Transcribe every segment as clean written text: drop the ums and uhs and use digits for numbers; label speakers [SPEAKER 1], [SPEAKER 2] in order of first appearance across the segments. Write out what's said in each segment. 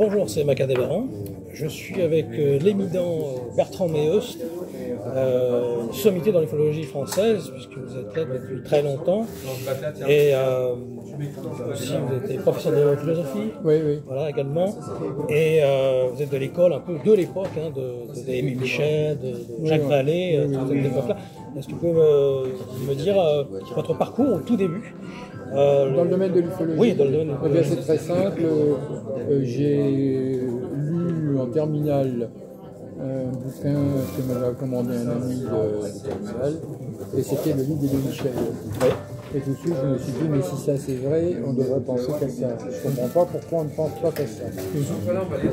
[SPEAKER 1] Bonjour, c'est Macadé Baron. Je suis avec l'éminent Bertrand Meust, sommité dans l'ufologie française, puisque vous êtes là depuis très longtemps. Et aussi, vous êtes professeur de philosophie,
[SPEAKER 2] oui.
[SPEAKER 1] Voilà, également. Et vous êtes de l'école, un peu de l'époque, hein, de Émile Michel, de Jacques Vallée, toute cette époque-là. Est-ce que vous pouvez me dire votre parcours au tout début?
[SPEAKER 2] Dans le domaine de l'ufologie.
[SPEAKER 1] Oui, dans le domaine de l'ufologie.
[SPEAKER 2] C'est très simple. J'ai lu en terminale un bouquin que m'avait recommandé un ami de terminale, et c'était le livre de Michel.
[SPEAKER 1] Oui.
[SPEAKER 2] Et tout de suite, je me suis dit, mais si ça c'est vrai, on devrait penser comme ça. Je ne comprends pas pourquoi on ne pense pas comme ça.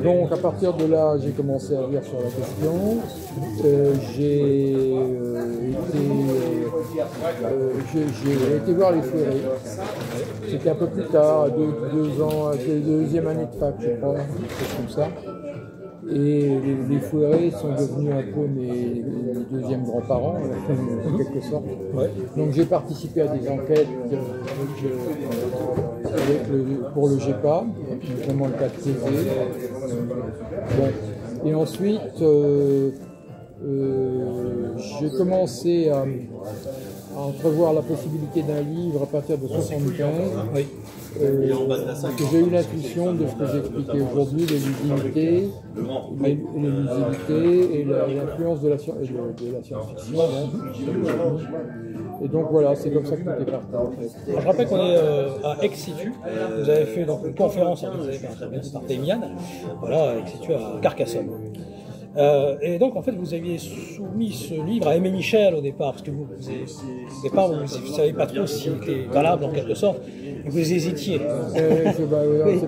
[SPEAKER 2] Donc, à partir de là, j'ai commencé à lire sur la question. J'ai été voir les forêts. C'était un peu plus tard, deux ans, deuxième année de fac, je crois, quelque chose comme ça. Et les Fouérés sont devenus un peu mes deuxièmes grands-parents, en quelque sorte. Ouais. Donc j'ai participé à des enquêtes pour le GEPA, notamment le cas de Thésée. Bon. Et ensuite, j'ai commencé à entrevoir la possibilité d'un livre à partir de 1975. Oui. J'ai eu l'intuition de ce que j'expliquais aujourd'hui, les lusidités et l'influence de la science-fiction. Et donc voilà, c'est comme ça que tout est parti. En fait.
[SPEAKER 1] Alors, je rappelle qu'on est à Ex Situ. Vous avez fait donc une conférence organisée par Témian, voilà, Ex Situ à Carcassonne. Et donc, en fait, vous aviez soumis ce livre à Aimé Michel au départ, parce que vous ne saviez pas trop s'il était valable en quelque sorte, et vous hésitiez.
[SPEAKER 2] C'est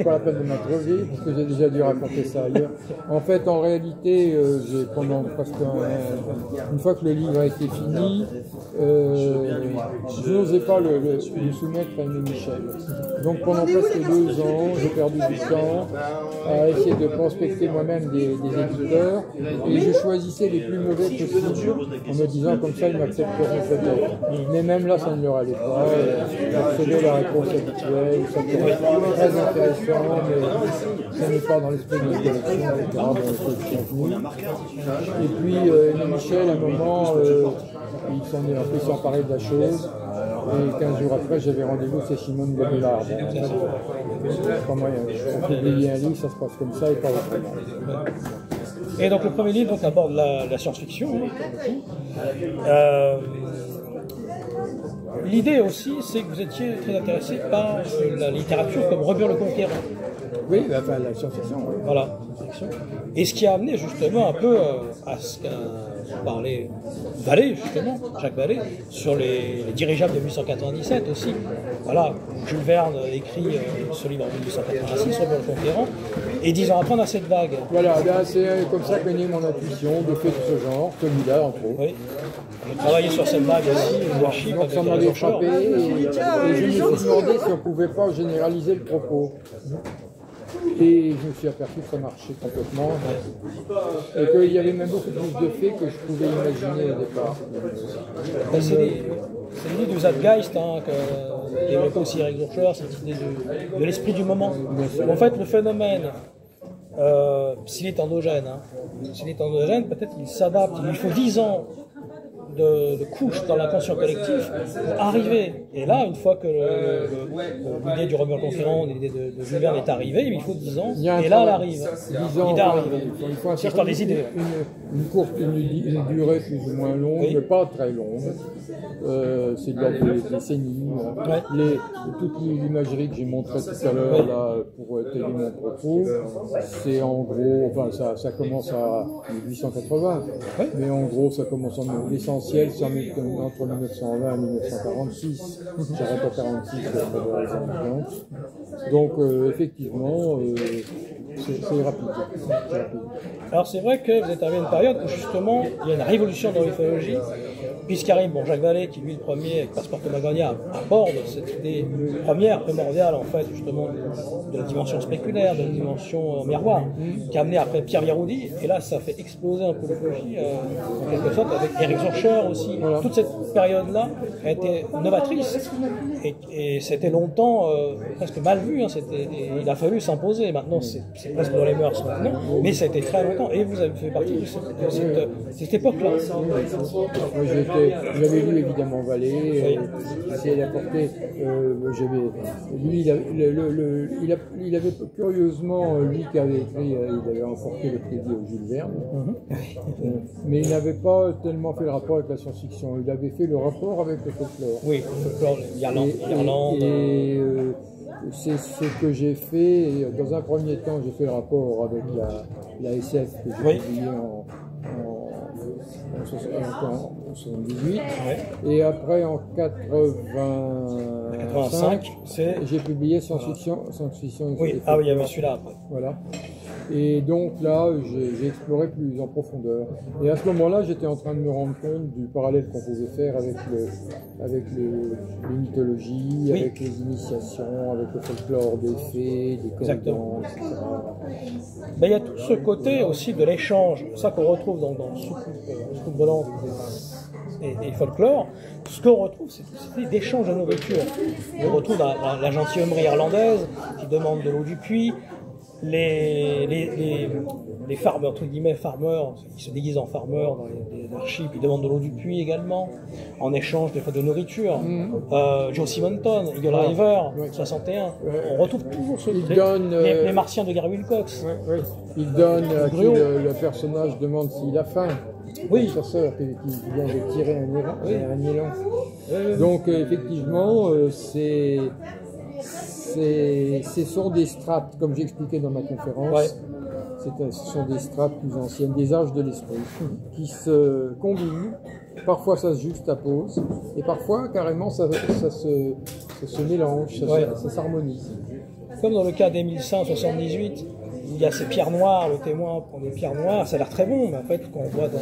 [SPEAKER 2] pas la peine de m'introduire, parce que j'ai déjà dû raconter ça ailleurs. En fait, en réalité, une fois que le livre a été fini, je n'osais pas le soumettre à Aimé Michel. Donc, pendant presque 2 ans, j'ai perdu du temps à essayer de prospecter moi-même des éditeurs. Et je choisissais les plus mauvais possibles en me disant comme ça ils m'accepteront peut-être. Mais même là ça ne leur allait pas. J'obtenais la réponse habituelle, ça pourrait être très intéressant, mais ça n'est pas dans l'esprit de la collection, etc. Et puis Michel, à un moment, il s'en parlait de la chose. Et 15 jours après, j'avais rendez-vous chez Simone de Bellard. Pas moyen. On peut publier un livre, ça se passe comme ça et pas autrement.
[SPEAKER 1] Et donc le premier livre aborde la science-fiction. L'idée aussi, c'est que vous étiez très intéressé par la littérature comme Robert le Conquérant.
[SPEAKER 2] Oui, enfin la science-fiction. Oui.
[SPEAKER 1] Voilà. Et ce qui a amené justement un peu à ce qu'a parlé Vallée, justement, Jacques Vallée, sur les dirigeables de 1897 aussi. Voilà, Jules Verne écrit ce livre en 1886, Robert le Conquérant, et 10 ans après, on a cette vague.
[SPEAKER 2] Voilà, c'est comme ça qu'est née mon intuition de fait de ce genre, celui-là entre autres. Oui.
[SPEAKER 1] J'ai travaillé sur cette vague aussi,
[SPEAKER 2] donc ça m'avait frappé, et je me suis demandé si on ne pouvait pas généraliser le propos. Et je me suis aperçu que ça marchait complètement, et qu'il y avait même beaucoup plus de faits que je pouvais imaginer au départ.
[SPEAKER 1] C'est l'idée du Zeitgeist, qui évoque aussi Eric Zurcher, cette idée de l'esprit du moment. En fait, le phénomène, s'il est endogène, peut-être qu'il s'adapte, il lui faut 10 ans de couches dans l'inconscient collectif pour arriver. Et là, une fois que l'idée du Robert le Conquérant, l'idée de Jules Verne est arrivée, il faut 10 ans, et là elle arrive.
[SPEAKER 2] 10 ans,
[SPEAKER 1] il faut un des idées.
[SPEAKER 2] Une durée plus ou moins longue, oui. Mais pas très longue. C'est de l'ordre des décennies. Ouais. Toute l'imagerie que j'ai montrée tout à l'heure là pour étayer mon propos, c'est en gros, enfin ça commence à 1880, mais en gros ça commence l'essentiel, c'est entre 1920 et 1946. J'arrête à 46 après les ambitions. Donc effectivement, c'est rapide.
[SPEAKER 1] Alors c'est vrai que vous êtes arrivé à une période où justement il y a une révolution dans l'ufologie Puis ce qui arrive, bon, Jacques Vallée, qui lui le premier, avec Passeporte Magonia, aborde cette idée première, primordiale, en fait, justement, de la dimension spéculaire, de la dimension miroir, qui a amené après Pierre Viroudi, et là, ça fait exploser un peu l'écologie, en quelque sorte, avec Eric Zorcher aussi.
[SPEAKER 2] Voilà.
[SPEAKER 1] Toute cette période-là a été novatrice, et c'était longtemps presque mal vu, hein, il a fallu s'imposer. Maintenant, c'est presque dans les mœurs maintenant, mais ça a été très longtemps, et vous avez fait partie de cette époque-là.
[SPEAKER 2] Moi, j'avais lu évidemment Vallée, essayé d'apporter. Lui, il avait curieusement, lui qui avait écrit, il avait emporté le crédit au Jules Verne, mais il n'avait pas tellement fait le rapport avec la science-fiction. Il avait fait le rapport avec le folklore.
[SPEAKER 1] Oui, le folklore, l'Irlande.
[SPEAKER 2] C'est ce que j'ai fait. Dans un premier temps, j'ai fait le rapport avec la SF que j'ai publiée en 78, et après en 85, j'ai publié Science-Fiction.
[SPEAKER 1] Oui, ah oui, il y avait celui-là après.
[SPEAKER 2] Voilà. Et donc là, j'ai exploré plus en profondeur. Et à ce moment-là, j'étais en train de me rendre compte du parallèle qu'on pouvait faire avec les mythologies, avec les initiations, avec le folklore des fées, des corridors, etc.
[SPEAKER 1] Ben, il y a tout ce côté aussi de l'échange, ça qu'on retrouve dans Soucoupe volante et folklore. Ce qu'on retrouve, c'est d'échange de nourriture. On retrouve la gentilhommerie irlandaise qui demande de l'eau du puits, les farmers, entre guillemets, farmers, qui se déguisent en farmers dans les archives, ils demandent de l'eau du puits également, en échange des fois de nourriture. Joe Simonton, Eagle River, 61, on retrouve toujours les martiens de Gary Wilcox.
[SPEAKER 2] Il donne à qui le personnage demande s'il a faim.
[SPEAKER 1] Oui.
[SPEAKER 2] Le chasseur qui vient de tirer un élan. Donc effectivement, ce sont des strates, comme j'expliquais dans ma conférence, ce sont des strates plus anciennes, des âges de l'esprit, qui se combinent, parfois ça se juxtapose, et parfois carrément ça se mélange, ça s'harmonise.
[SPEAKER 1] Comme dans le cas d'Émile-178, il y a ces pierres noires, le témoin prend des pierres noires, ça a l'air très bon, mais en fait, quand on voit dans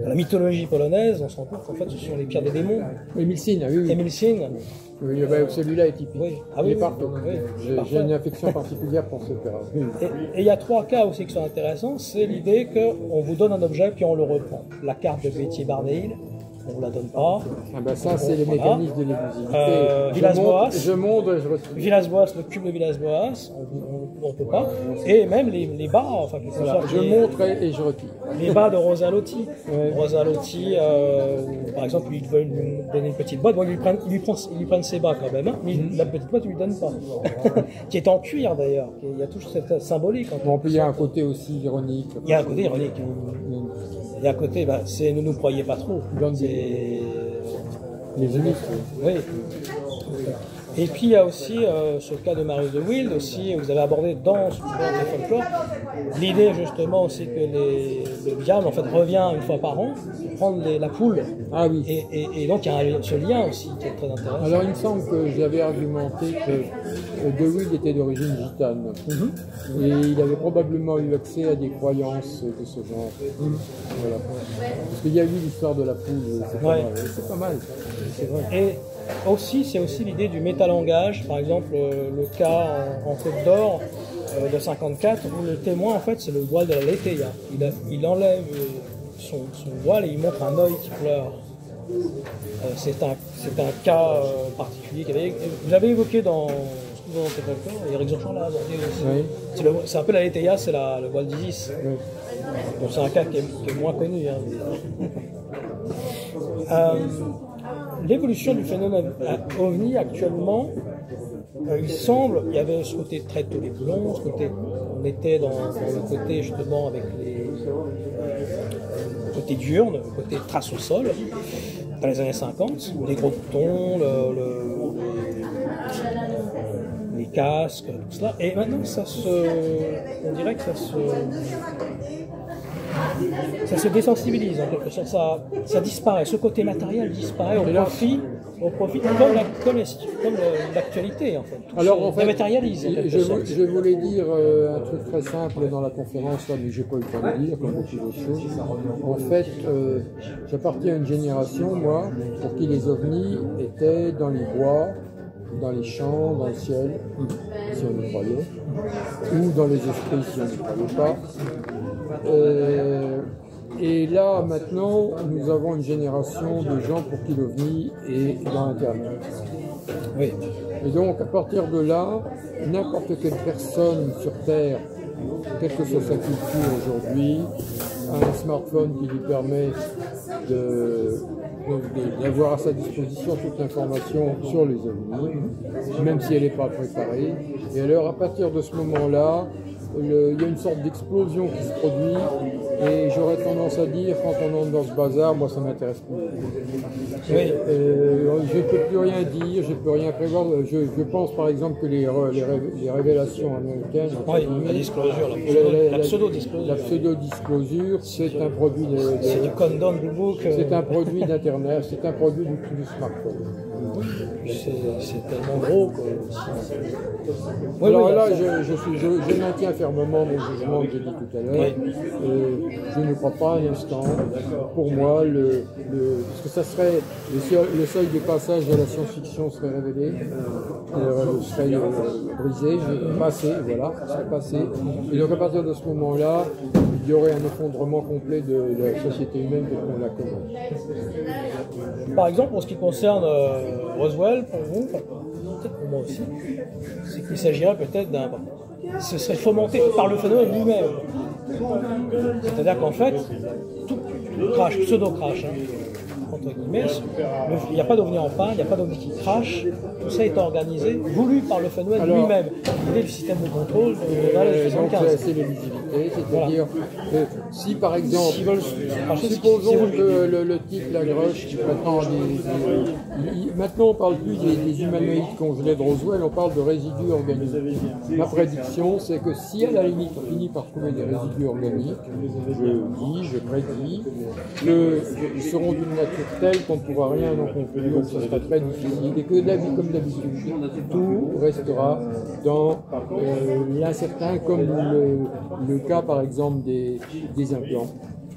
[SPEAKER 1] la mythologie polonaise, on se rend compte qu'en fait, ce sont les pierres des démons.
[SPEAKER 2] Émile-Sine, oui.
[SPEAKER 1] Émile-Sine.
[SPEAKER 2] Oui, celui-là est typique.
[SPEAKER 1] Oui.
[SPEAKER 2] Il est parfait. J'ai une affection particulière pour ce père.
[SPEAKER 1] Et il y a trois cas aussi qui sont intéressants. C'est l'idée qu'on vous donne un objet puis on le reprend. La carte de Bétier Barnéil, on ne vous la donne pas.
[SPEAKER 2] Ah ben ça, c'est les mécanismes de l'élusivité.
[SPEAKER 1] Villas-Boas.
[SPEAKER 2] Je monte et je retire.
[SPEAKER 1] Villas-Boas, le cube de Villas-Boas, on ne peut pas. Et même les bas, enfin,
[SPEAKER 2] je montre et je retire.
[SPEAKER 1] Les bas de Rosa Lotti. Rosa Lotti, par exemple, ils veulent lui donner une petite boîte, bon, ils lui prennent ses bas quand même, hein, mais la petite boîte, ils lui donnent pas. Qui est en cuir d'ailleurs. Il y a toujours cette symbolique.
[SPEAKER 2] Bon, puis il y a un côté aussi ironique.
[SPEAKER 1] Il y a un côté ironique. Et à côté, c'est ne nous croyez pas trop.
[SPEAKER 2] Les uniques.
[SPEAKER 1] Oui. Et puis il y a aussi ce cas de Marius de Wild aussi, vous avez abordé dans ce folklore, l'idée justement aussi que le diable en fait revient une fois par an pour prendre la poule.
[SPEAKER 2] Ah oui.
[SPEAKER 1] Et donc il y a ce lien aussi qui est très intéressant.
[SPEAKER 2] Alors il me semble que j'avais argumenté que de Wild était d'origine gitane. Et il avait probablement eu accès à des croyances de ce genre. Voilà. Parce qu'il y a eu l'histoire de la poule, c'est pas mal. C'est vrai.
[SPEAKER 1] Et aussi, c'est aussi l'idée du métalangage, par exemple le cas en Côte d'Or de 54, où le témoin en fait c'est le voile de la Leteia. Il enlève son voile et il montre un œil qui pleure. C'est un cas particulier que vous avez évoqué dans tes folklore, et Eric Zorcher l'a abordé aussi. C'est un peu la Leteia, c'est le voile d'Isis. Donc c'est un cas qui est moins connu. L'évolution du phénomène OVNI actuellement, il semble, il y avait ce côté très tôt les boulons, on était dans le côté justement avec le côté diurne, le côté trace au sol, dans les années 50, les gros boutons, les casques, tout cela, et maintenant on dirait que ça se désensibilise en quelque sorte, ça disparaît, ce côté matériel disparaît au on profite comme l'actualité en fait.
[SPEAKER 2] Alors en fait,
[SPEAKER 1] dématérialise.
[SPEAKER 2] Je voulais dire un truc très simple dans la conférence, là, mais j'ai pas eu le temps de le dire, comme beaucoup d'autres choses. En fait, j'appartiens à une génération, moi, pour qui les ovnis étaient dans les bois, dans les champs, dans le ciel, si on y croyait, ou dans les esprits, si on n'y croyait pas. Et là, maintenant, nous avons une génération de gens pour qui l'OVNI est dans Internet.
[SPEAKER 1] Oui.
[SPEAKER 2] Et donc, à partir de là, n'importe quelle personne sur Terre, quelle que soit sa culture aujourd'hui, a un smartphone qui lui permet d'avoir à sa disposition toute l'information sur les ovnis, même si elle n'est pas préparée. Et alors, à partir de ce moment-là, il y a une sorte d'explosion qui se produit, et j'aurais tendance à dire, quand on entre dans ce bazar, moi ça m'intéresse plus.
[SPEAKER 1] Oui.
[SPEAKER 2] Je ne peux plus rien dire, je ne peux rien prévoir. Je pense par exemple que les révélations américaines,
[SPEAKER 1] oui, la disclosure, la pseudo-disclosure.
[SPEAKER 2] La pseudo-disclosure, c'est un produit
[SPEAKER 1] c'est du condom du book.
[SPEAKER 2] C'est un produit d'Internet, c'est un produit du smartphone.
[SPEAKER 1] C'est tellement gros que...
[SPEAKER 2] Oui, alors là, je maintiens fermement mon jugement que j'ai dit tout à l'heure. Oui. Je ne crois pas un instant. Pour moi, parce que ça serait le seuil de passage de la science-fiction serait révélé, serait brisé, serait passé. Et donc à partir de ce moment-là, il y aurait un effondrement complet de la société humaine telle qu'on la connaît.
[SPEAKER 1] Par exemple, en ce qui concerne Roswell, pour vous, peut-être pour moi aussi, c'est qu'il s'agirait peut-être ce serait fomenté par le phénomène lui-même. C'est-à-dire qu'en fait, tout crash, pseudo-crash, entre guillemets, il n'y a pas d'ovni en panne, il n'y a pas d'ovni qui crash, tout ça est organisé, voulu par le phénomène lui-même. L'idée du système de contrôle de 75.
[SPEAKER 2] C'est l'éligibilité, c'est-à-dire que si par exemple, supposons que le type Lagrange qui prétend maintenant on ne parle plus des humanoïdes congelés de Roswell, on parle de résidus organiques. Ma prédiction, c'est que si à la limite on finit par trouver des résidus organiques, je prédis qu'ils seront d'une nature telle qu'on ne pourra rien en conclure, donc ce sera très difficile, et que comme d'habitude, tout restera dans l'incertain, comme le cas par exemple des implants.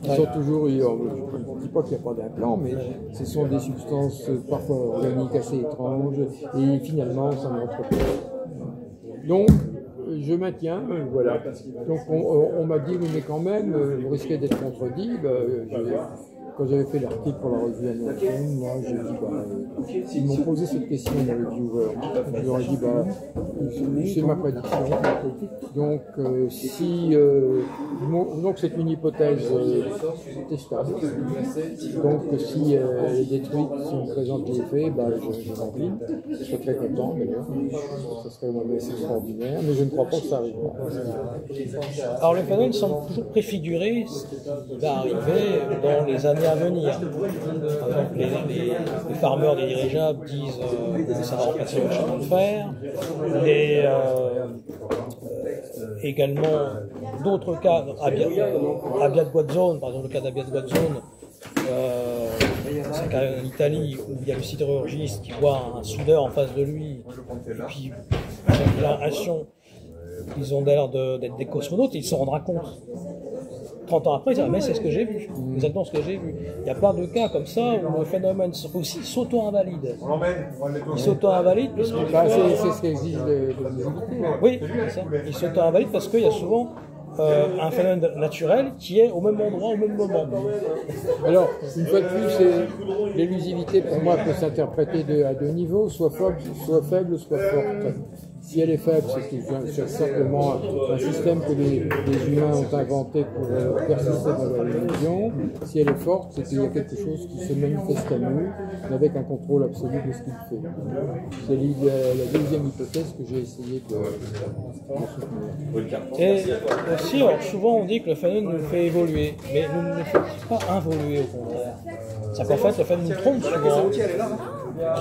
[SPEAKER 2] Ils sont toujours, je ne dis pas qu'il n'y a pas d'implants, mais ce sont des substances parfois organiques assez étranges, et finalement ça ne rentre pas. Donc, je maintiens, voilà. Donc on m'a dit, mais quand même, vous risquez d'être contredit. Quand j'avais fait l'article pour la revue américaine, moi j'ai dit, ils m'ont posé cette question dans le viewer. Je leur ai dit, c'est ma prédiction. Donc, donc c'est une hypothèse testable. Donc, si elle est détruite, si on présente les faits, je m'incline. Je serais très content d'ailleurs. Ça serait vraiment extraordinaire, mais je ne crois pas que ça arrivera.
[SPEAKER 1] Alors, le phénomène semble toujours préfigurer ce qui va arriver dans les années à venir. Par exemple, les farmers des dirigeables disent que ça va remplacer le chemin de fer. Également, d'autres cas, Abbiat Guazzone, par exemple le cas d'Abbiat Guazzone, c'est en Italie où il y a le sidérurgiste qui voit un soudeur en face de lui, et puis il a l'impression qu'ils ont l'air d'être des cosmonautes, et il s'en rendra compte. 30 ans après, il dit, mais c'est ce que j'ai vu, exactement ce que j'ai vu. Il y a plein de cas comme ça où le phénomène aussi s'auto-invalide. Il s'auto-invalide puisque...
[SPEAKER 2] c'est ce qu'exige le visibilité.
[SPEAKER 1] Oui, c'est ça. Il s'auto-invalide parce qu'il y a souvent un phénomène naturel qui est au même endroit, au même moment.
[SPEAKER 2] Alors, une fois de plus, l'élusivité pour moi peut s'interpréter à deux niveaux, soit faible, soit forte. Si elle est faible, c'est simplement un système que les humains ont inventé pour persister dans la illusion. Si elle est forte, c'est qu'il y a quelque chose qui se manifeste à nous avec un contrôle absolu de ce qu'il fait. C'est la deuxième hypothèse que j'ai essayé de soutenir.
[SPEAKER 1] Et aussi, alors, souvent on dit que le phénomène nous fait évoluer, mais nous ne fait pas involuer au contraire. C'est qu'en fait, le phénomène nous trompe souvent.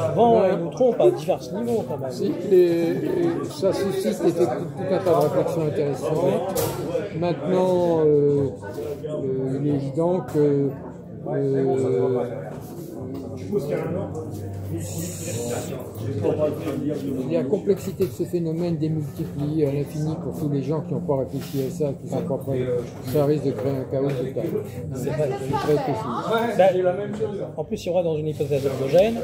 [SPEAKER 1] Souvent, il nous trompe à divers niveaux quand même.
[SPEAKER 2] Ça suscite tout un tas de réflexions intéressantes. Maintenant, il est évident que La complexité de ce phénomène démultiplie à l'infini pour tous les gens qui n'ont pas réfléchi à ça, qui ne sont pas prêts. Ça risque de créer un chaos total.
[SPEAKER 1] C'est vrai.
[SPEAKER 2] Je suis très pessimiste.
[SPEAKER 1] En plus, si on va dans une hypothèse homogène,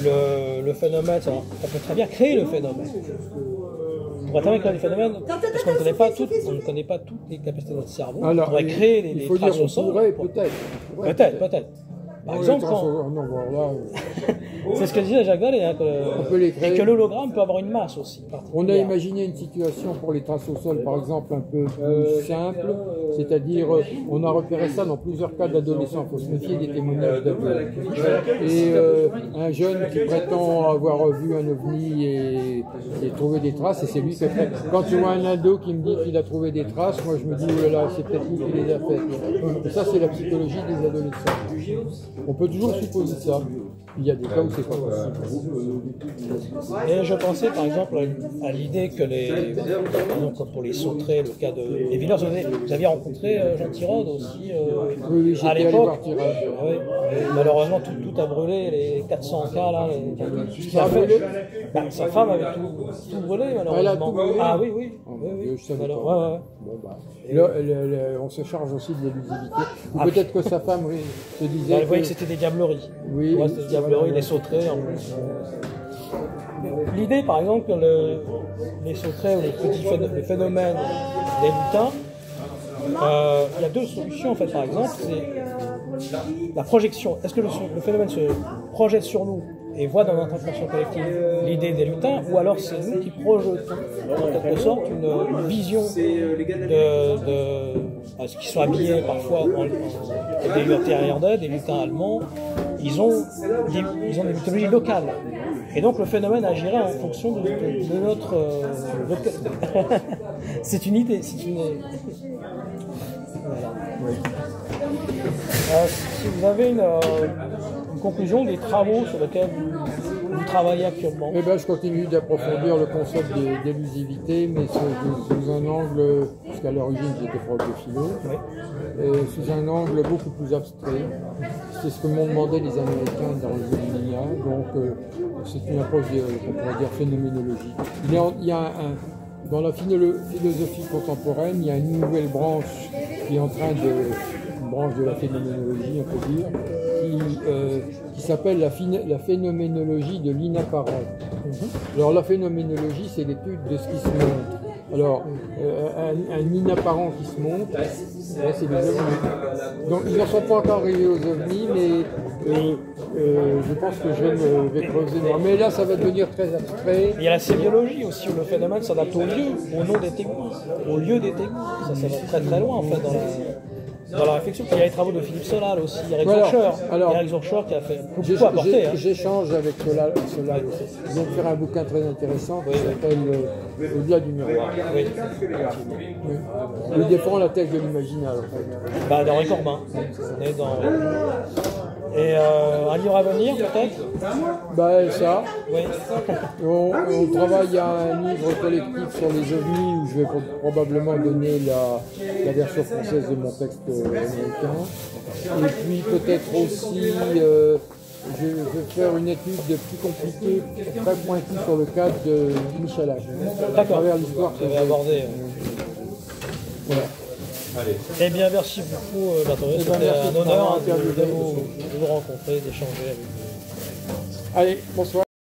[SPEAKER 1] le phénomène, on peut très bien créer le phénomène. On pourrait très bien créer le phénomène parce qu'on ne connaît pas toutes les capacités de notre cerveau.
[SPEAKER 2] Alors,
[SPEAKER 1] on pourrait créer
[SPEAKER 2] il
[SPEAKER 1] des
[SPEAKER 2] faut dire,
[SPEAKER 1] traces au
[SPEAKER 2] on
[SPEAKER 1] sol.
[SPEAKER 2] pourrait,
[SPEAKER 1] Peut-être. Par exemple,
[SPEAKER 2] non, voilà,
[SPEAKER 1] c'est ce que disait Jacques Vallée, hein,
[SPEAKER 2] on peut les créer.
[SPEAKER 1] et que l'hologramme peut avoir une masse aussi.
[SPEAKER 2] On a imaginé une situation pour les traces au sol, par exemple, un peu plus simple, c'est-à-dire on a repéré ça dans plusieurs cas d'adolescents. Il faut se méfier des témoignages d'adolescents. Et un jeune qui prétend avoir vu un ovni et trouvé des traces, et c'est lui qui a fait. Quand tu vois un ado qui me dit qu'il a trouvé des traces, moi je me dis, oh là là, c'est peut-être lui qui les a faites. Et ça, c'est la psychologie des adolescents. On peut toujours supposer ça. Il y a des cas où c'est pas possible.
[SPEAKER 1] Et je pensais par exemple à l'idée que donc pour les sauterelles, le cas de les Villers, vous aviez rencontré Jean Tirode aussi
[SPEAKER 2] Oui,
[SPEAKER 1] à
[SPEAKER 2] j'étais allé
[SPEAKER 1] l'époque.
[SPEAKER 2] voir Tirage.
[SPEAKER 1] Oui. Malheureusement, tout a brûlé, les 400 cas là.
[SPEAKER 2] Ça a brûlé.
[SPEAKER 1] Sa femme avait tout brûlé malheureusement.
[SPEAKER 2] Elle a tout brûlé.
[SPEAKER 1] Ah oui, oui.
[SPEAKER 2] Oh,
[SPEAKER 1] oui,
[SPEAKER 2] mon
[SPEAKER 1] oui.
[SPEAKER 2] Dieu, je savais
[SPEAKER 1] Alors,
[SPEAKER 2] pas.
[SPEAKER 1] ouais.
[SPEAKER 2] Bon, bah. Et là, on se charge aussi de l'élusivité. Ou peut-être que sa femme se disait.
[SPEAKER 1] Elle voyait que c'était des diableries.
[SPEAKER 2] Oui.
[SPEAKER 1] Ouais, c'était des diableries, des sauterelles en plus. L'idée, par exemple, que les sauterelles ou les phénomènes des lutins, il y a deux solutions en fait. Par exemple, c'est la projection. Est-ce que le phénomène se projette sur nous et voit dans notre inconscient collectif l'idée des lutins, ou alors c'est nous qui projetons en quelque sorte une vision parce qu'ils sont habillés parfois en des Irlandais, des lutins allemands, ils ont des mythologies locales. Et donc le phénomène agirait en fonction de notre... c'est une idée, Voilà.
[SPEAKER 2] Oui.
[SPEAKER 1] Si vous avez une conclusion des travaux sur lesquels vous travaillez actuellement.
[SPEAKER 2] Eh ben, je continue d'approfondir le concept d'élusivité, mais sous un angle, puisqu'à l'origine j'étais prof de philo, sous un angle beaucoup plus abstrait. C'est ce que m'ont demandé les Américains dans le Zélinia, donc c'est une approche qu'on pourrait dire phénoménologique. Dans la philosophie contemporaine, il y a une nouvelle branche qui est en train une branche de la phénoménologie, on peut dire, qui s'appelle la phénoménologie de l'inapparent. Alors la phénoménologie, c'est l'étude de ce qui se montre. Alors, un inapparent qui se montre, c'est les ovnis. Donc ils n'en sont pas encore arrivés aux ovnis, mais je pense que je vais creuser. Mais là, ça va devenir très abstrait.
[SPEAKER 1] Il y a la sémiologie aussi, où le phénomène s'adapte au lieu, au nom des témoins, au lieu des témoins. Ça va très très loin en fait dans la réflexion. Il y a les travaux de Philippe Solal aussi, Eric Zorcher qui a fait beaucoup apporter.
[SPEAKER 2] J'échange avec Solal aussi. Ils vont faire un bouquin très intéressant qui s'appelle Au-delà du miroir.
[SPEAKER 1] Oui.
[SPEAKER 2] Il défend la thèse de l'imaginal en fait.
[SPEAKER 1] Bah, d'Henri Corbin. On est dans... Et un livre à venir peut-être?
[SPEAKER 2] Bah ça.
[SPEAKER 1] Oui.
[SPEAKER 2] On travaille à un livre collectif sur les ovnis où je vais probablement donner la version française de mon texte américain. Et puis peut-être aussi je vais faire une étude plus compliquée, très pointue sur le cadre de Michel H. À travers l'histoire
[SPEAKER 1] que vous avez abordée.
[SPEAKER 2] Voilà.
[SPEAKER 1] Eh bien, merci beaucoup, Bartholomé. C'était un honneur de vous rencontrer, d'échanger avec vous.
[SPEAKER 2] Allez, bonsoir.